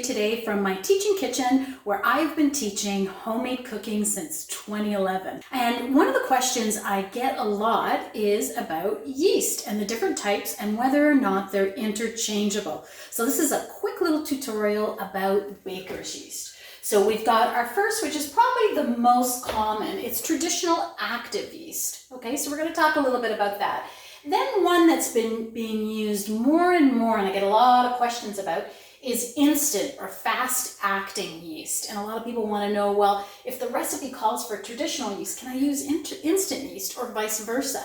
today from my teaching kitchen where I've been teaching homemade cooking since 2011. And one of the questions I get a lot is about yeast and the different types and whether or not they're interchangeable. So this is a quick little tutorial about baker's yeast. So we've got our first, which is probably the most common. It's traditional active yeast. Okay, so we're going to talk a little bit about that. Then one that's been being used more and more, and I get a lot of questions about, is instant or fast-acting yeast. And a lot of people want to know, well, if the recipe calls for traditional yeast, can I use instant yeast or vice versa?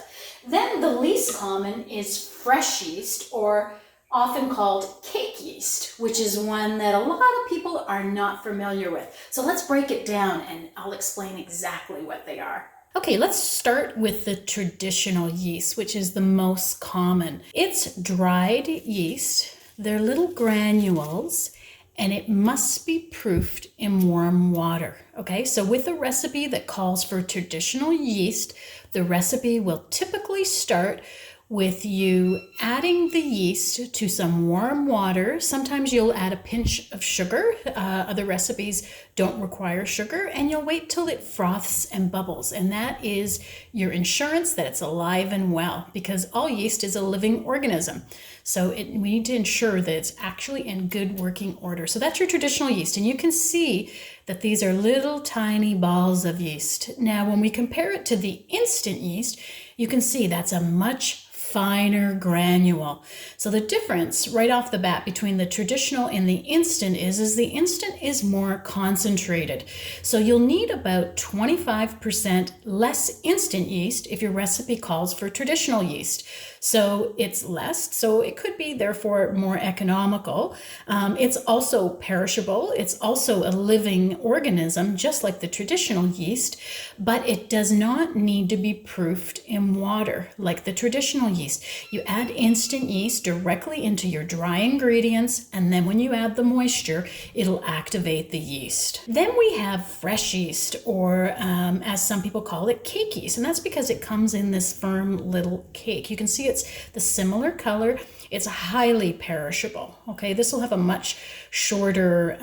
Then the least common is fresh yeast, or often called cake yeast, which is one that a lot of people are not familiar with. So let's break it down and I'll explain exactly what they are. Okay, let's start with the traditional yeast, which is the most common. It's dried yeast. They're little granules, and it must be proofed in warm water. Okay, so with a recipe that calls for traditional yeast, the recipe will typically start with you adding the yeast to some warm water. Sometimes you'll add a pinch of sugar. Other recipes don't require sugar, and you'll wait till it froths and bubbles. And that is your insurance that it's alive and well, because all yeast is a living organism. So we need to ensure that it's actually in good working order. So that's your traditional yeast. And you can see that these are little tiny balls of yeast. Now, when we compare it to the instant yeast, you can see that's a much finer granule. So the difference right off the bat between the traditional and the instant is the instant is more concentrated. So you'll need about 25% less instant yeast if your recipe calls for traditional yeast. So it's less, so it could be therefore more economical. It's also perishable. It's also a living organism, just like the traditional yeast, but it does not need to be proofed in water like the traditional yeast. You add instant yeast directly into your dry ingredients, and then when you add the moisture, it'll activate the yeast. Then we have fresh yeast, or as some people call it, cake yeast, and that's because it comes in this firm little cake. You can see it's the similar color. It's highly perishable. Okay, this will have a much shorter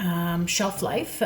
shelf life.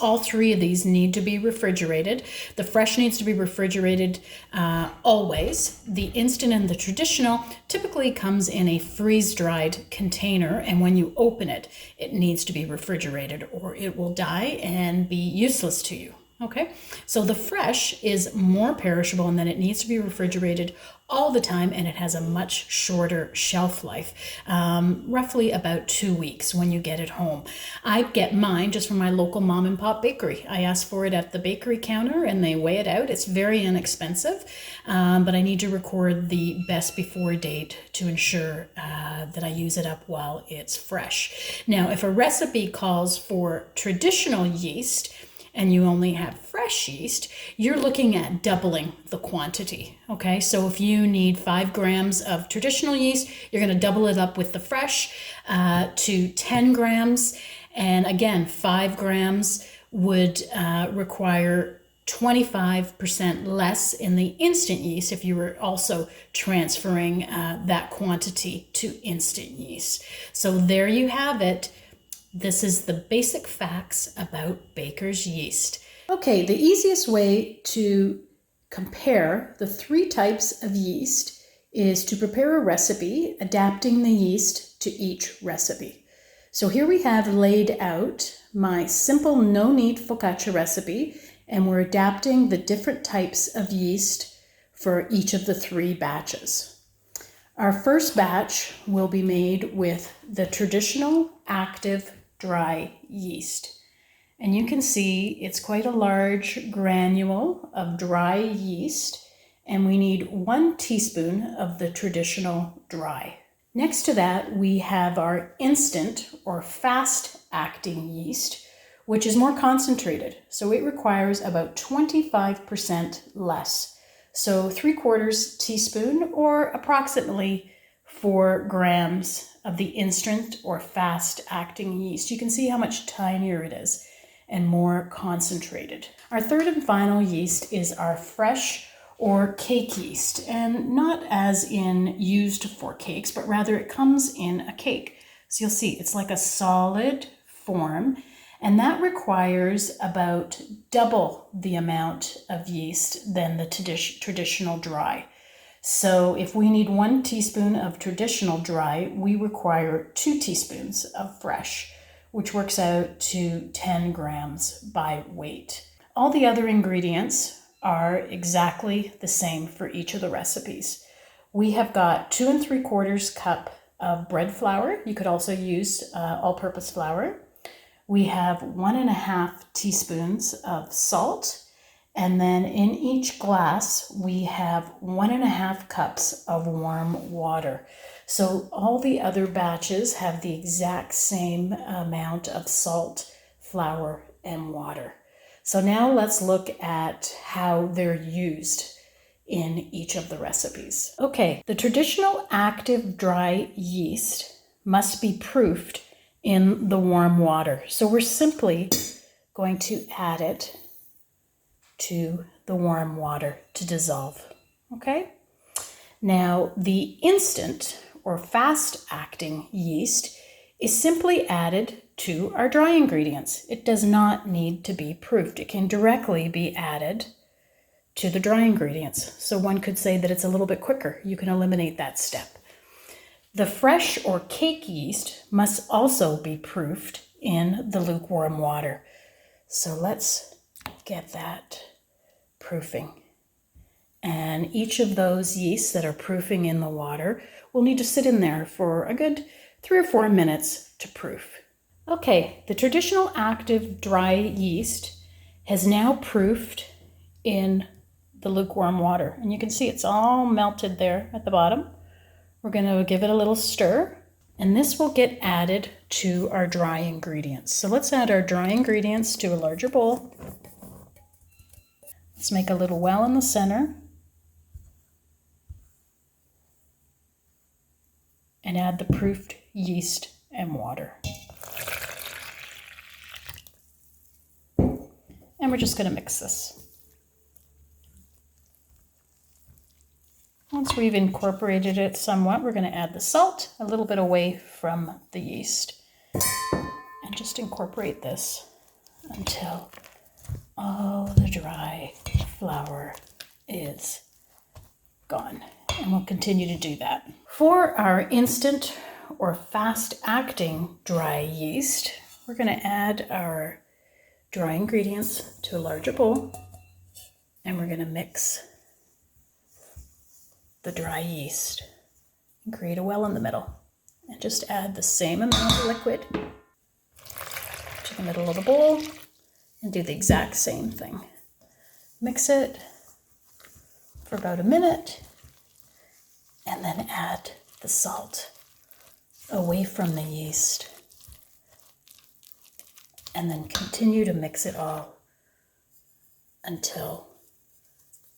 All three of these need to be refrigerated. The fresh needs to be refrigerated always. The instant and the traditional typically comes in a freeze-dried container, and when you open it, it needs to be refrigerated or it will die and be useless to you. Okay, so the fresh is more perishable, and then it needs to be refrigerated all the time, and it has a much shorter shelf life, roughly about 2 weeks when you get it home. I get mine just from my local mom and pop bakery. I ask for it at the bakery counter and they weigh it out. It's very inexpensive, but I need to record the best before date to ensure that I use it up while it's fresh. Now, if a recipe calls for traditional yeast, and you only have fresh yeast, you're looking at doubling the quantity. Okay, so if you need 5 grams of traditional yeast, you're going to double it up with the fresh to 10 grams. And again, 5 grams would require 25% less in the instant yeast if you were also transferring that quantity to instant yeast. So there you have it. This is the basic facts about baker's yeast. Okay, the easiest way to compare the 3 types of yeast is to prepare a recipe, adapting the yeast to each recipe. So here we have laid out my simple no-knead focaccia recipe, and we're adapting the different types of yeast for each of the 3 batches. Our first batch will be made with the traditional active dry yeast. And you can see it's quite a large granule of dry yeast, and we need 1 teaspoon of the traditional dry. Next to that, we have our instant or fast-acting yeast, which is more concentrated. So it requires about 25% less. So 3/4 teaspoon or approximately 4 grams of the instant or fast-acting yeast. You can see how much tinier it is and more concentrated. Our third and final yeast is our fresh or cake yeast, and not as in used for cakes, but rather it comes in a cake. So you'll see it's like a solid form, and that requires about double the amount of yeast than the traditional dry. So if we need 1 teaspoon of traditional dry, we require 2 teaspoons of fresh, which works out to 10 grams by weight. All the other ingredients are exactly the same for each of the recipes. We have got 2 3/4 cup of bread flour. You could also use all-purpose flour. We have 1.5 teaspoons of salt. And then in each glass, we have 1.5 cups of warm water. So all the other batches have the exact same amount of salt, flour, and water. So now let's look at how they're used in each of the recipes. Okay, the traditional active dry yeast must be proofed in the warm water. So we're simply going to add it to the warm water to dissolve, okay? Now, the instant or fast-acting yeast is simply added to our dry ingredients. It does not need to be proofed. It can directly be added to the dry ingredients. So one could say that it's a little bit quicker. You can eliminate that step. The fresh or cake yeast must also be proofed in the lukewarm water. So let's get that proofing. And each of those yeasts that are proofing in the water will need to sit in there for a good 3 or 4 minutes to proof. Okay, the traditional active dry yeast has now proofed in the lukewarm water. And you can see it's all melted there at the bottom. We're going to give it a little stir, and this will get added to our dry ingredients. So let's add our dry ingredients to a larger bowl. Let's make a little well in the center and add the proofed yeast and water. And we're just going to mix this. Once we've incorporated it somewhat, we're going to add the salt a little bit away from the yeast and just incorporate this until all the dry flour is gone. And we'll continue to do that. For our instant or fast-acting dry yeast, we're going to add our dry ingredients to a larger bowl, and we're going to mix the dry yeast and create a well in the middle, and just add the same amount of liquid to the middle of the bowl and do the exact same thing. Mix it for about a minute and then add the salt away from the yeast, and then continue to mix it all until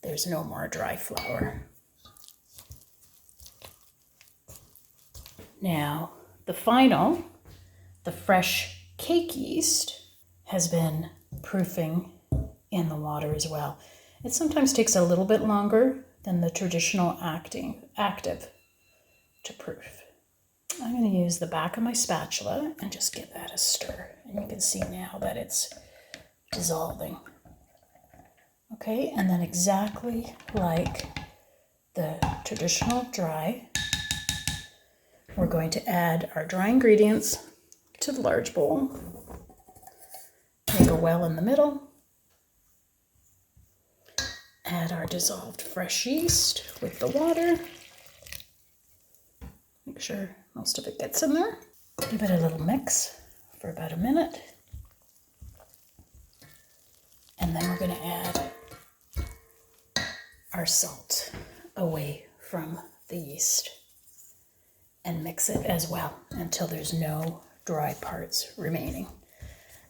there's no more dry flour. Now, the fresh cake yeast has been proofing in the water as well. It sometimes takes a little bit longer than the traditional active to proof. I'm going to use the back of my spatula and just give that a stir. And you can see now that it's dissolving. Okay, and then exactly like the traditional dry, we're going to add our dry ingredients to the large bowl. Make a well in the middle. Add our dissolved fresh yeast with the water. Make sure most of it gets in there. Give it a little mix for about a minute. And then we're going to add our salt away from the yeast and mix it as well until there's no dry parts remaining.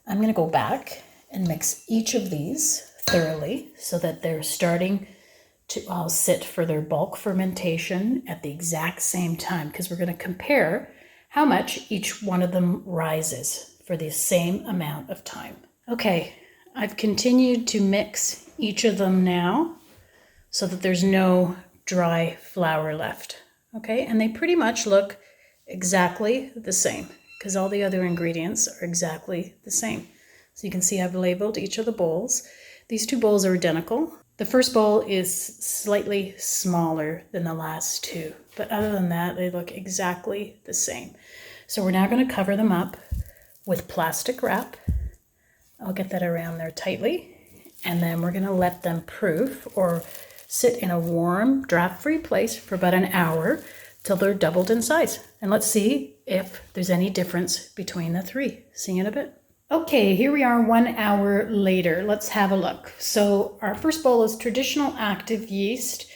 I'm going to go back and mix each of these thoroughly so that they're starting to all sit for their bulk fermentation at the exact same time, because we're going to compare how much each one of them rises for the same amount of time. Okay, I've continued to mix each of them now so that there's no dry flour left. Okay, and they pretty much look exactly the same. because all the other ingredients are exactly the same. So you can see I've labeled each of the bowls. These two bowls are identical. The first bowl is slightly smaller than the last two, but other than that, they look exactly the same. So we're now going to cover them up with plastic wrap. I'll get that around there tightly. And then we're going to let them proof or sit in a warm, draft-free place for about an hour till they're doubled in size. And let's see if there's any difference between the three. See you in a bit. Okay, here we are 1 hour later. Let's have a look. So our first bowl is traditional active yeast.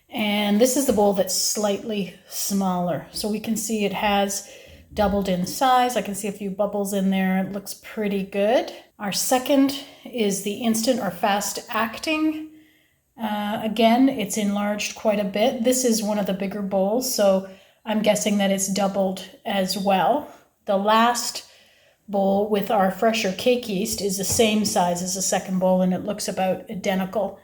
And this is the bowl that's slightly smaller. So we can see it has doubled in size. I can see a few bubbles in there. It looks pretty good. Our second is the instant or fast acting. Again, it's enlarged quite a bit. This is one of the bigger bowls, so I'm guessing that it's doubled as well. The last bowl with our fresher cake yeast is the same size as the second bowl, and it looks about identical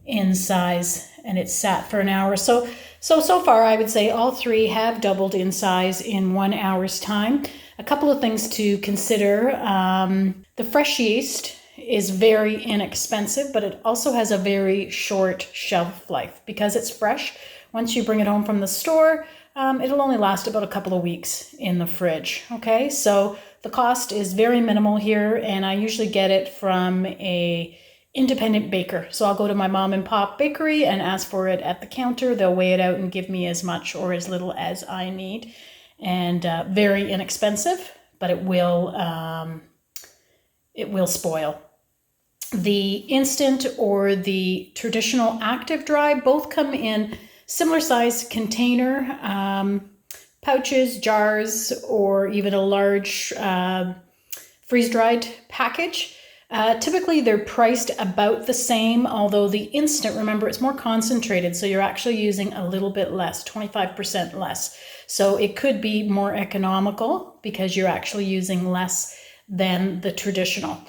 in size, and it's sat for an hour. So far I would say all three have doubled in size in 1 hour's time. A couple of things to consider. The fresh yeast is very inexpensive, but it also has a very short shelf life because it's fresh. Once you bring it home from the store, it'll only last about a couple of weeks in the fridge. Okay, so the cost is very minimal here, and I usually get it from a independent baker. So I'll go to my mom and pop bakery and ask for it at the counter. They'll weigh it out and give me as much or as little as I need. And very inexpensive, but it will spoil. The instant or the traditional active dry both come in similar size container, pouches, jars, or even a large freeze-dried package. Typically they're priced about the same, although the instant, remember, it's more concentrated, so you're actually using a little bit less, 25% less. So it could be more economical because you're actually using less than the traditional.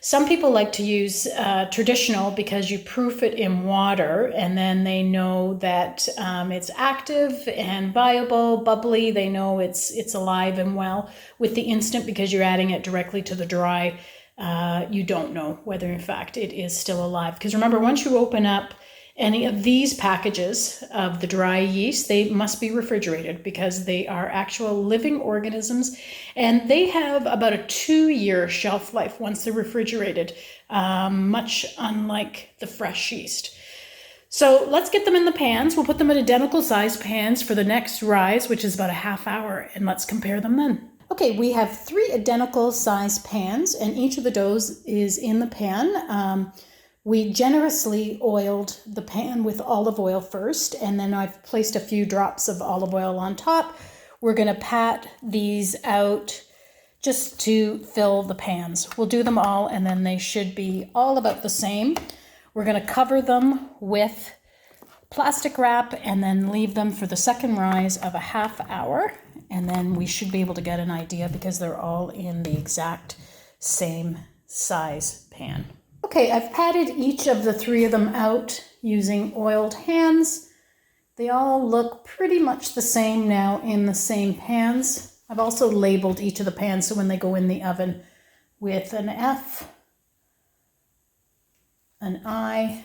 Some people like to use traditional because you proof it in water and then they know that it's active and viable, bubbly. They know it's alive and well. With the instant, because you're adding it directly to the dry, you don't know whether in fact it is still alive. Because remember, once you open up any of these packages of the dry yeast, they must be refrigerated because they are actual living organisms, and they have about a 2-year shelf life once they're refrigerated, much unlike the fresh yeast. So let's get them in the pans. We'll put them in identical size pans for the next rise, which is about a half hour, and let's compare them then. Okay, we have 3 identical size pans, and each of the doughs is in the pan. We generously oiled the pan with olive oil first, and then I've placed a few drops of olive oil on top. We're going to pat these out just to fill the pans. We'll do them all, and then they should be all about the same. We're going to cover them with plastic wrap and then leave them for the second rise of a half hour. And then we should be able to get an idea because they're all in the exact same size pan. Okay, I've patted each of the 3 of them out using oiled hands. They all look pretty much the same now in the same pans. I've also labeled each of the pans so when they go in the oven with an F, an I,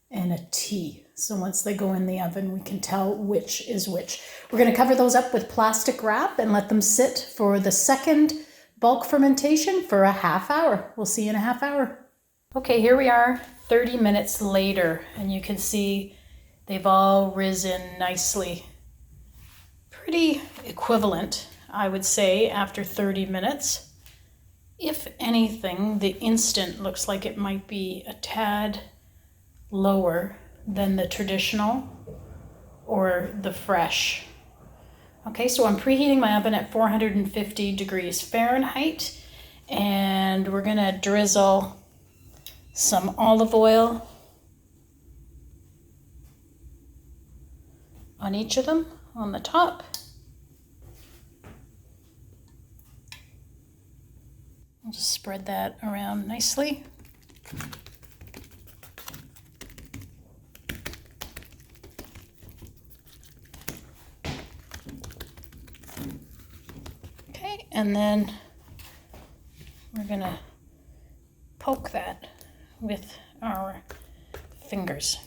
and a T. So once they go in the oven, we can tell which is which. We're going to cover those up with plastic wrap and let them sit for the second bulk fermentation for a half hour. We'll see you in a half hour. Okay, here we are 30 minutes later, and you can see they've all risen nicely. Pretty equivalent, I would say, after 30 minutes. If anything, the instant looks like it might be a tad lower than the traditional or the fresh. Okay, so I'm preheating my oven at 450 degrees Fahrenheit, and we're gonna drizzle some olive oil on each of them on the top. I'll just spread that around nicely. Okay, and then we're gonna poke that with our fingers,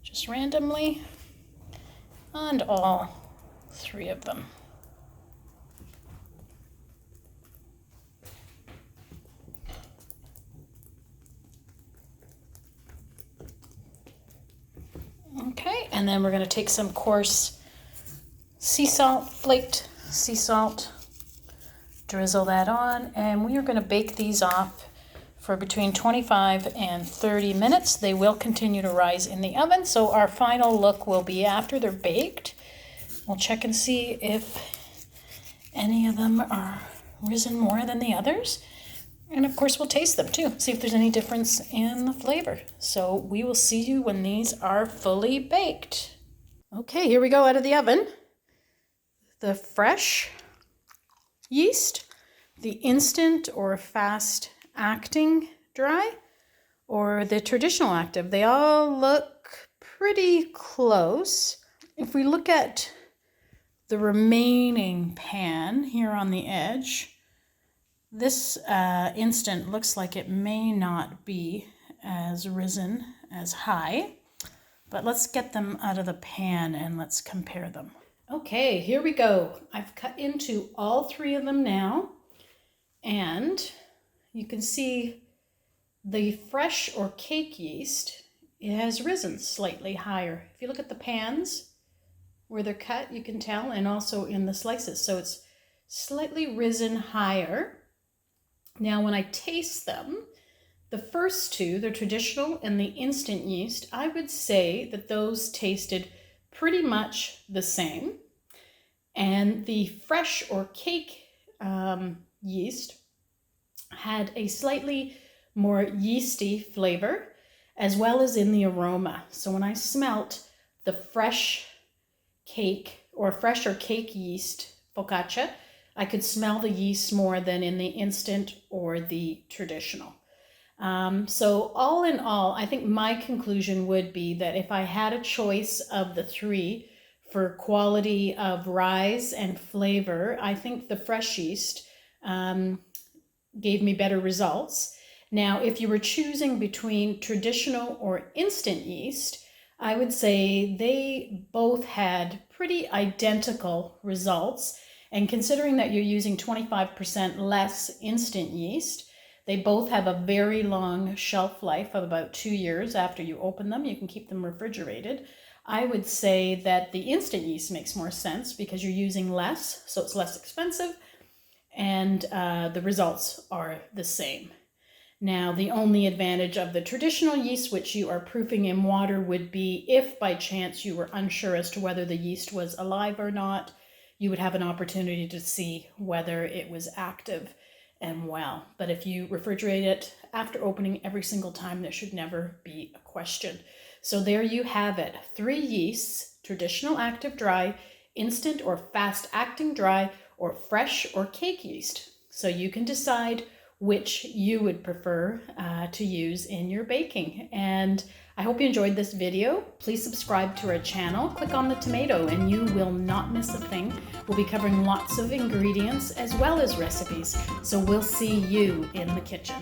just randomly, and all 3 of them. Okay, and then we're going to take some coarse sea salt, flaked sea salt, drizzle that on, and we are going to bake these off for between 25 and 30 minutes. They will continue to rise in the oven, so our final look will be after they're baked. We'll check and see if any of them are risen more than the others. And of course, we'll taste them too, see if there's any difference in the flavor. So we will see you when these are fully baked. Okay, here we go out of the oven. The fresh yeast, the instant or fast acting dry, or the traditional active. They all look pretty close. If we look at the remaining pan here on the edge, this instant looks like it may not be as risen as high, but let's get them out of the pan and let's compare them. Okay, here we go. I've cut into all 3 of them now, and you can see the fresh or cake yeast, it has risen slightly higher. If you look at the pans where they're cut, you can tell, and also in the slices. So it's slightly risen higher. Now, when I taste them, the first 2, the traditional and the instant yeast, I would say that those tasted pretty much the same. And the fresh or cake yeast had a slightly more yeasty flavor, as well as in the aroma. So when I smelt the fresh cake or fresh or cake yeast focaccia, I could smell the yeast more than in the instant or the traditional. So all in all, I think my conclusion would be that if I had a choice of the 3 for quality of rise and flavor, I think the fresh yeast gave me better results. Now, if you were choosing between traditional or instant yeast, I would say they both had pretty identical results. And considering that you're using 25% less instant yeast, they both have a very long shelf life of about 2 years after you open them. You can keep them refrigerated. I would say that the instant yeast makes more sense because you're using less, so it's less expensive, and the results are the same. Now, the only advantage of the traditional yeast, which you are proofing in water, would be if by chance you were unsure as to whether the yeast was alive or not, you would have an opportunity to see whether it was active and well. But if you refrigerate it after opening every single time, there should never be a question. So there you have it. 3 yeasts: traditional active dry, instant or fast acting dry, or fresh or cake yeast. So you can decide which you would prefer to use in your baking. And I hope you enjoyed this video. Please subscribe to our channel, click on the tomato, and you will not miss a thing. We'll be covering lots of ingredients as well as recipes. So we'll see you in the kitchen.